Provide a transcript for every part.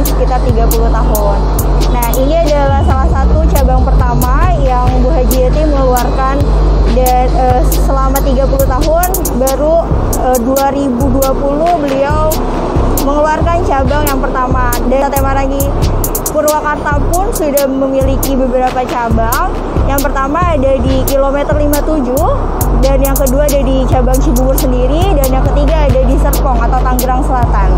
sekitar 30 tahun. Nah, ini adalah salah satu cabang pertama yang Bu Haji Yeti mengeluarkan dan selama 30 tahun baru 2020 beliau mengeluarkan cabang yang pertama. Dan Sate Marangi Purwakarta pun sudah memiliki beberapa cabang. Yang pertama ada di kilometer 57, dan yang kedua ada di cabang Cibubur sendiri, dan yang ketiga ada di Serpong atau Tangerang Selatan.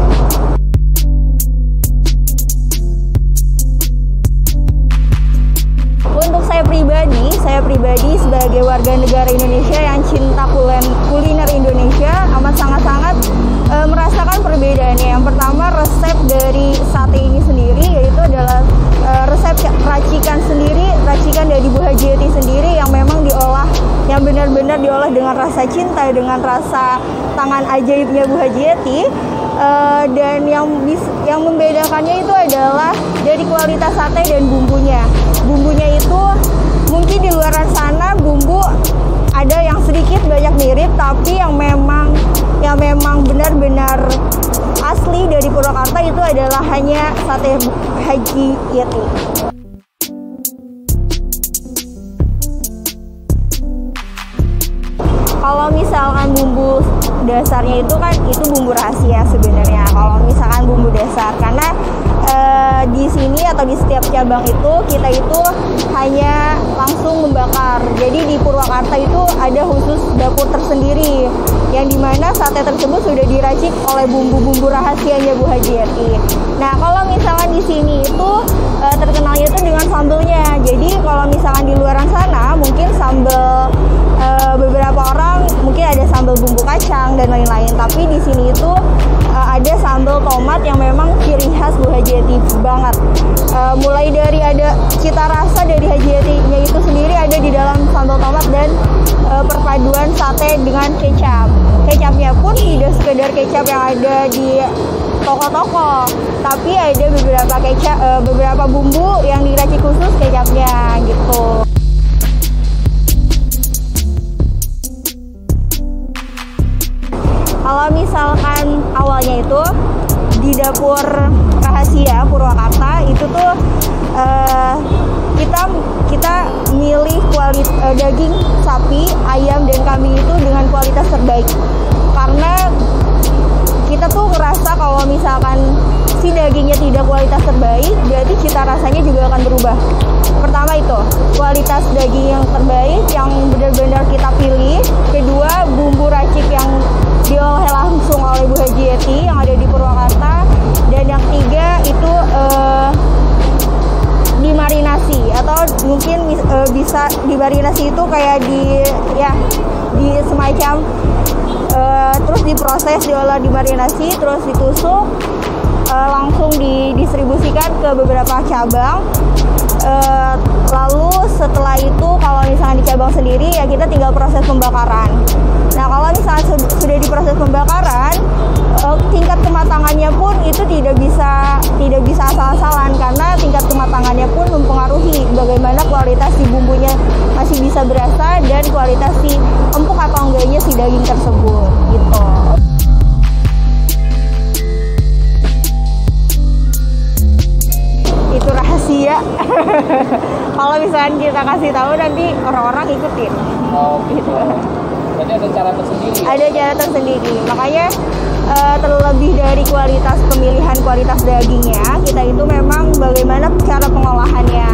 Untuk saya pribadi sebagai warga negara Indonesia yang cinta kuliner Indonesia amat sangat-sangat merasakan perbedaannya. Yang pertama, resep dari sate ini sendiri yaitu adalah resep racikan dari Bu Haji Yeti sendiri yang memang diolah, yang benar-benar diolah dengan rasa cinta, dengan rasa tangan ajaibnya Bu Haji Yeti. Dan yang membedakannya itu adalah dari kualitas sate dan bumbunya. Bumbunya itu mungkin di luar sana bumbu ada yang sedikit banyak mirip, tapi yang memang benar-benar asli dari Purwakarta itu adalah hanya sate Haji Yeti. Kalau misalkan bumbu dasarnya itu kan itu bumbu rahasia sebenarnya. Kalau misalkan bumbu dasar, karena di sini atau di setiap cabang itu kita itu hanya langsung membakar. Jadi di Purwakarta itu ada khusus dapur tersendiri yang dimana sate tersebut sudah diracik oleh bumbu-bumbu rahasianya Bu Haji Yeti. Nah, kalau misalkan di sini itu terkenalnya itu dengan sambelnya. Jadi kalau misalkan di luar sana mungkin sambel beberapa orang mungkin ada sambal bumbu kacang dan lain-lain, tapi di sini itu ada sambal tomat yang memang ciri khas Bu Haji Yeti banget. Mulai dari ada cita rasa dari Haji Yeti-nya itu sendiri ada di dalam sambal tomat dan perpaduan sate dengan kecap. Kecapnya pun tidak sekedar kecap yang ada di toko-toko, tapi ada beberapa bumbu yang diracik khusus kecapnya gitu. Kalau misalkan awalnya itu di dapur rahasia Purwakarta itu tuh kita milih daging sapi, ayam, dan kambing itu dengan kualitas terbaik, karena kita tuh ngerasa kalau misalkan si dagingnya tidak kualitas terbaik, berarti cita rasanya juga akan berubah. Pertama itu kualitas daging yang terbaik yang benar-benar kita pilih. Kedua, bumbu racik yang diolah langsung oleh Bu Haji Yeti yang ada di Purwakarta. Dan yang ketiga itu dimarinasi, atau mungkin bisa dimarinasi itu kayak di semacam terus diproses, diolah, dimarinasi, terus ditusuk, langsung didistribusikan ke beberapa cabang. Lalu setelah itu kalau misalnya di cabang sendiri ya kita tinggal proses pembakaran. Nah, kalau misalnya sudah diproses pembakaran, tingkat kematangannya pun itu tidak bisa asal-asalan, karena tingkat kematangannya pun mempengaruhi bagaimana kualitas si bumbunya masih bisa berasa dan kualitas si empuk atau enggaknya si daging tersebut gitu. Itu rahasia. Kalau misalnya kita kasih tahu nanti orang-orang ikutin. Oh, gitu. Berarti ada cara tersendiri. Ada cara tersendiri. Makanya terlebih dari pemilihan kualitas dagingnya, kita itu memang bagaimana cara pengolahannya.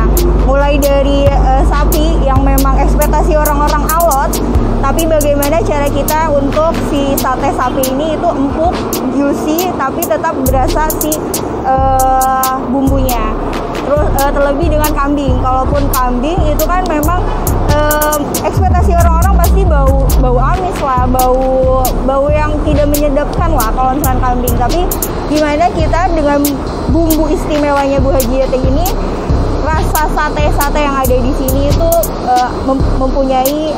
Mulai dari sapi yang memang ekspektasi orang-orang alot, tapi bagaimana cara kita untuk si sate sapi ini itu empuk, juicy, tapi tetap berasa si bumbunya. Terus terlebih dengan kambing. Kalaupun kambing itu kan memang ekspektasi orang-orang pasti bau amis lah, bau yang tidak menyedapkan lah kalau misalkan kambing. Tapi gimana kita dengan bumbu istimewanya Bu Haji Yeti ini, rasa sate-sate yang ada di sini itu mempunyai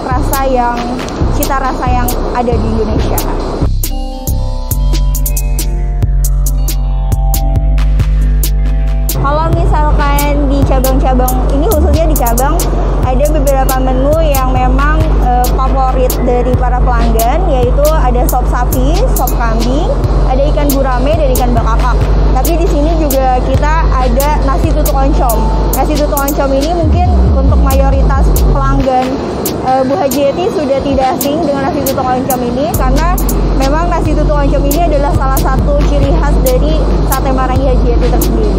cita rasa yang ada di Indonesia. Kalau misalkan di cabang-cabang ini, khususnya di cabang, ada beberapa menu yang memang favorit dari para pelanggan, yaitu ada sop sapi, sop kambing, ada ikan gurame dan ikan bakakak. Tapi di sini juga kita ada nasi tutuk oncom. Nasi tutuk oncom ini mungkin untuk mayoritas pelanggan Bu Haji Yeti sudah tidak asing dengan nasi tutuk oncom ini, karena memang nasi tutuk oncom ini adalah salah satu ciri khas dari sate Marangi Haji Yeti tersendiri.